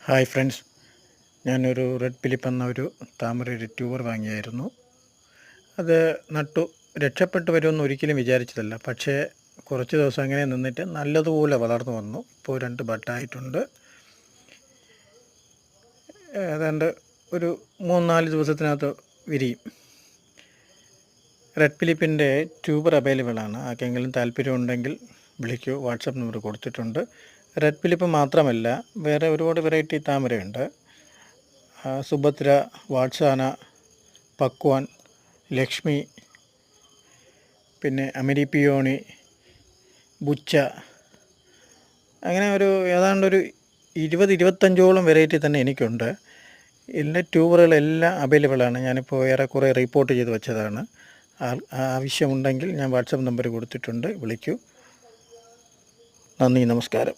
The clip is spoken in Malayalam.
ഹായ് ഫ്രണ്ട്സ്, ഞാനൊരു റെഡ് ഫിലിപ്പ് എന്ന ഒരു താമര ട്യൂബർ വാങ്ങിയായിരുന്നു. അത് നട്ടു രക്ഷപ്പെട്ടു വരുമെന്ന് ഒരിക്കലും വിചാരിച്ചതല്ല. പക്ഷേ കുറച്ച് ദിവസം അങ്ങനെ നിന്നിട്ട് നല്ലതുപോലെ വളർന്നു വന്നു. ഇപ്പോൾ 2 ബഡായിട്ടുണ്ട്. ഏതാണ്ട് ഒരു 3-4 ദിവസത്തിനകത്ത് വിരിയും. റെഡ് ഫിലിപ്പിൻ്റെ ട്യൂബർ അവൈലബിൾ ആണ്. ആർക്കെങ്കിലും താല്പര്യമുണ്ടെങ്കിൽ വിളിക്കൂ. വാട്സപ്പ് നമ്പർ കൊടുത്തിട്ടുണ്ട്. റെഡ് ഫിലിപ്പ് മാത്രമല്ല, വേറെ ഒരുപാട് വെറൈറ്റി താമരയുണ്ട്. സുഭദ്ര, വാട്സാന, പക്വാൻ, ലക്ഷ്മി, പിന്നെ അമരിപ്പിയോണി, ബുച്ച, അങ്ങനെ ഏതാണ്ടൊരു 20-25ഓളം വെറൈറ്റി തന്നെ എനിക്കുണ്ട്. ഇതിൻ്റെ ട്യൂബറുകളെല്ലാം അവൈലബിളാണ്. ഞാനിപ്പോൾ ഏറെക്കുറെ റിപ്പോർട്ട് ചെയ്ത് വെച്ചതാണ്. ആവശ്യമുണ്ടെങ്കിൽ ഞാൻ വാട്സപ്പ് നമ്പർ കൊടുത്തിട്ടുണ്ട്, വിളിക്കൂ. നന്ദി, നമസ്കാരം.